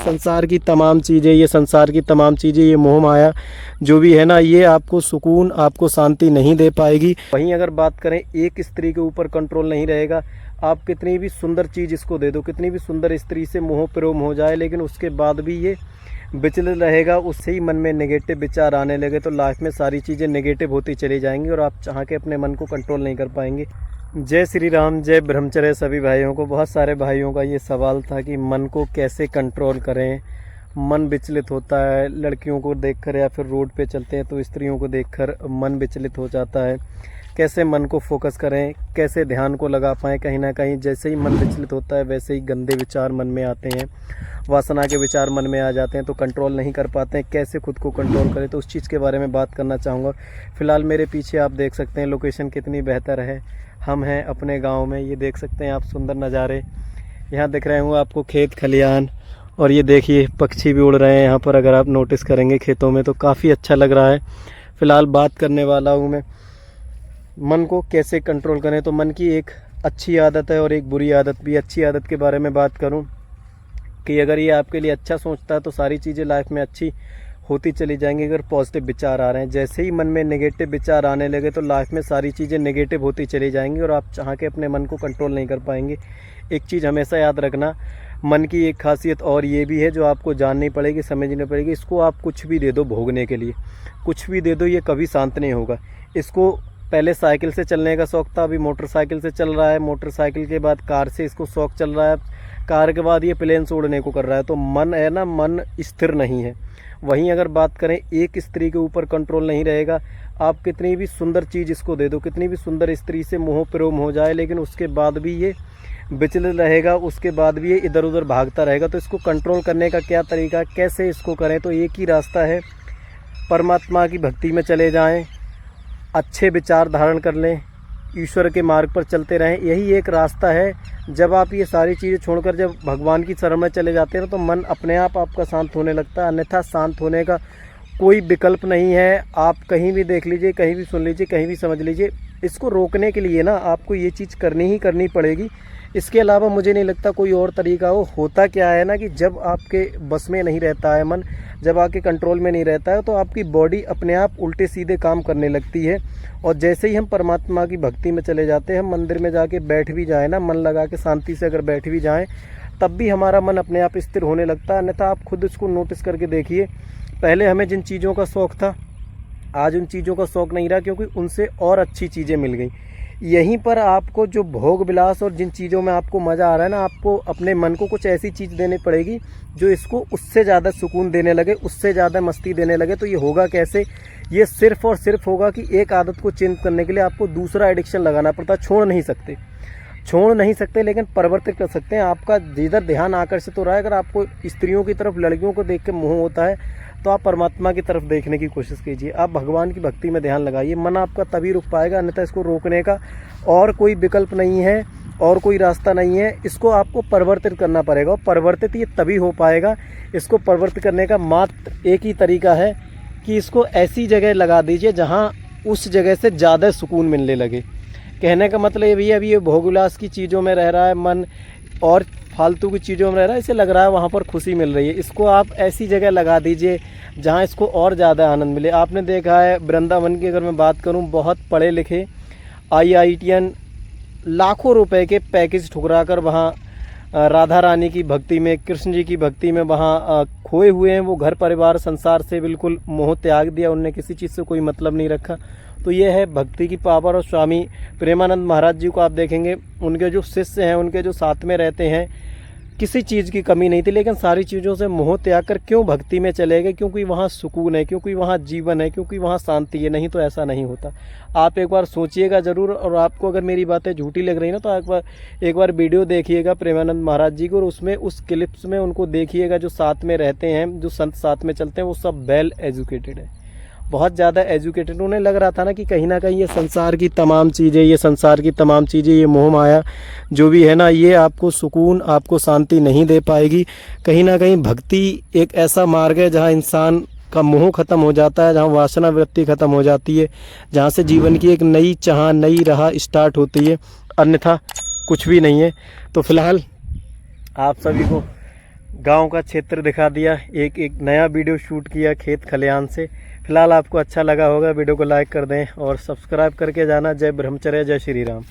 संसार की तमाम चीज़ें, ये मोह माया जो भी है ना, ये आपको सुकून, आपको शांति नहीं दे पाएगी। वहीं अगर बात करें, एक स्त्री के ऊपर कंट्रोल नहीं रहेगा। आप कितनी भी सुंदर चीज़ इसको दे दो, कितनी भी सुंदर स्त्री से मोह प्रेम हो जाए, लेकिन उसके बाद भी ये विचलित रहेगा, उससे ही मन में नेगेटिव विचार आने लगे तो लाइफ में सारी चीज़ें नेगेटिव होती चली जाएंगी और आप चाह के अपने मन को कंट्रोल नहीं कर पाएंगे। जय श्री राम, जय ब्रह्मचर्य सभी भाइयों को। बहुत सारे भाइयों का ये सवाल था कि मन को कैसे कंट्रोल करें। मन विचलित होता है, लड़कियों को देखकर या फिर रोड पे चलते हैं तो स्त्रियों को देखकर मन विचलित हो जाता है। कैसे मन को फोकस करें, कैसे ध्यान को लगा पाएँ। कहीं ना कहीं जैसे ही मन विचलित होता है वैसे ही गंदे विचार मन में आते हैं, वासना के विचार मन में आ जाते हैं तो कंट्रोल नहीं कर पाते हैं। कैसे खुद को कंट्रोल करें, तो उस चीज़ के बारे में बात करना चाहूँगा। फ़िलहाल मेरे पीछे आप देख सकते हैं लोकेशन कितनी बेहतर है। हम हैं अपने गांव में, ये देख सकते हैं आप सुंदर नज़ारे। यहाँ दिख रहे होंगे आपको खेत खलियान, और ये देखिए पक्षी भी उड़ रहे हैं यहाँ पर। अगर आप नोटिस करेंगे खेतों में तो काफ़ी अच्छा लग रहा है। फ़िलहाल बात करने वाला हूँ मैं मन को कैसे कंट्रोल करें। तो मन की एक अच्छी आदत है और एक बुरी आदत भी। अच्छी आदत के बारे में बात करूं कि अगर ये आपके लिए अच्छा सोचता है तो सारी चीज़ें लाइफ में अच्छी होती चली जाएंगी। अगर पॉजिटिव विचार आ रहे हैं, जैसे ही मन में नेगेटिव विचार आने लगे तो लाइफ में सारी चीज़ें नेगेटिव होती चली जाएंगी और आप चाह के अपने मन को कंट्रोल नहीं कर पाएंगे। एक चीज़ हमेशा याद रखना, मन की एक खासियत और ये भी है जो आपको जाननी पड़ेगी, समझनी पड़ेगी। इसको आप कुछ भी दे दो भोगने के लिए, कुछ भी दे दो, ये कभी शांत नहीं होगा। इसको पहले साइकिल से चलने का शौक़ था, अभी मोटरसाइकिल से चल रहा है। मोटरसाइकिल के बाद कार से इसको शौक़ चल रहा है, कार के बाद ये प्लेन से उड़ने को कर रहा है। तो मन है ना, मन स्थिर नहीं है। वहीं अगर बात करें, एक स्त्री के ऊपर कंट्रोल नहीं रहेगा। आप कितनी भी सुंदर चीज़ इसको दे दो, कितनी भी सुंदर स्त्री से मोह प्रेम हो जाए, लेकिन उसके बाद भी ये विचलित रहेगा, उसके बाद भी ये इधर उधर भागता रहेगा। तो इसको कंट्रोल करने का क्या तरीका, कैसे इसको करें, तो एक ही रास्ता है, परमात्मा की भक्ति में चले जाएँ, अच्छे विचार धारण कर लें, ईश्वर के मार्ग पर चलते रहें। यही एक रास्ता है। जब आप ये सारी चीज़ें छोड़कर जब भगवान की शरण में चले जाते हैं तो मन अपने आप आपका शांत होने लगता है। अन्यथा शांत होने का कोई विकल्प नहीं है। आप कहीं भी देख लीजिए, कहीं भी सुन लीजिए, कहीं भी समझ लीजिए, इसको रोकने के लिए ना आपको ये चीज़ करनी ही करनी पड़ेगी। इसके अलावा मुझे नहीं लगता कोई और तरीका हो। होता क्या है ना कि जब आपके बस में नहीं रहता है मन, जब आपके कंट्रोल में नहीं रहता है तो आपकी बॉडी अपने आप उल्टे सीधे काम करने लगती है। और जैसे ही हम परमात्मा की भक्ति में चले जाते हैं, हम मंदिर में जाके बैठ भी जाए ना, मन लगा के शांति से अगर बैठ भी जाएं, तब भी हमारा मन अपने आप स्थिर होने लगता है। अन्यथा आप खुद इसको नोटिस करके देखिए, पहले हमें जिन चीज़ों का शौक़ था आज उन चीज़ों का शौक़ नहीं रहा, क्योंकि उनसे और अच्छी चीज़ें मिल गई। यहीं पर आपको जो भोग विलास और जिन चीज़ों में आपको मज़ा आ रहा है ना, आपको अपने मन को कुछ ऐसी चीज़ देनी पड़ेगी जो इसको उससे ज़्यादा सुकून देने लगे, उससे ज़्यादा मस्ती देने लगे। तो ये होगा कैसे, ये सिर्फ़ और सिर्फ होगा कि एक आदत को चेंज करने के लिए आपको दूसरा एडिक्शन लगाना पड़ता है। छोड़ नहीं सकते लेकिन परिवर्तित कर सकते हैं। आपका जिधर ध्यान आकर्षित हो रहा है, अगर आपको स्त्रियों की तरफ, लड़कियों को देख के मोह होता है, तो आप परमात्मा की तरफ देखने की कोशिश कीजिए। आप भगवान की भक्ति में ध्यान लगाइए, मन आपका तभी रुक पाएगा। अन्यथा इसको रोकने का और कोई विकल्प नहीं है और कोई रास्ता नहीं है। इसको आपको परिवर्तित करना पड़ेगा, और परिवर्तित ये तभी हो पाएगा। इसको परिवर्तित करने का मात्र एक ही तरीका है कि इसको ऐसी जगह लगा दीजिए जहाँ उस जगह से ज़्यादा सुकून मिलने लगे। कहने का मतलब ये भी है, अभी ये भोगविलास की चीज़ों में रह रहा है मन और फालतू की चीज़ों में रह रहा है, इसे लग रहा है वहाँ पर खुशी मिल रही है। इसको आप ऐसी जगह लगा दीजिए जहाँ इसको और ज़्यादा आनंद मिले। आपने देखा है वृंदावन की अगर मैं बात करूँ, बहुत पढ़े लिखे IITian लाखों रुपए के पैकेज ठुकरा कर वहाँ राधा रानी की भक्ति में, कृष्ण जी की भक्ति में वहाँ खोए हुए हैं। वो घर परिवार संसार से बिल्कुल मोह त्याग दिया, उनने किसी चीज़ से कोई मतलब नहीं रखा। तो ये है भक्ति की पावर। और स्वामी प्रेमानंद महाराज जी को आप देखेंगे, उनके जो शिष्य हैं, उनके जो साथ में रहते हैं, किसी चीज़ की कमी नहीं थी, लेकिन सारी चीज़ों से मोह त्याग कर क्यों भक्ति में चले गए? क्योंकि वहाँ सुकून है, क्योंकि वहाँ जीवन है, क्योंकि वहाँ शांति है। नहीं तो ऐसा नहीं होता। आप एक बार सोचिएगा ज़रूर। और आपको अगर मेरी बातें झूठी लग रही ना, तो एक बार वीडियो देखिएगा प्रेमानंद महाराज जी को, और उसमें उस क्लिप्स में उनको देखिएगा। जो साथ में रहते हैं, जो संत साथ में चलते हैं, वो सब वेल एजुकेटेड है, बहुत ज़्यादा एजुकेटेड। उन्हें लग रहा था ना कि कहीं ना कहीं ये संसार की तमाम चीज़ें, ये मोह माया जो भी है ना, ये आपको सुकून, आपको शांति नहीं दे पाएगी। कहीं ना कहीं भक्ति एक ऐसा मार्ग है जहाँ इंसान का मोह खत्म हो जाता है, जहाँ वासना वृत्ति खत्म हो जाती है, जहाँ से जीवन की एक नई चाह, नई राह स्टार्ट होती है। अन्यथा कुछ भी नहीं है। तो फिलहाल आप सभी को गांव का क्षेत्र दिखा दिया, एक नया वीडियो शूट किया खेत खलिहान से। फिलहाल आपको अच्छा लगा होगा, वीडियो को लाइक कर दें और सब्सक्राइब करके जाना। जय ब्रह्मचर्य, जय श्री राम।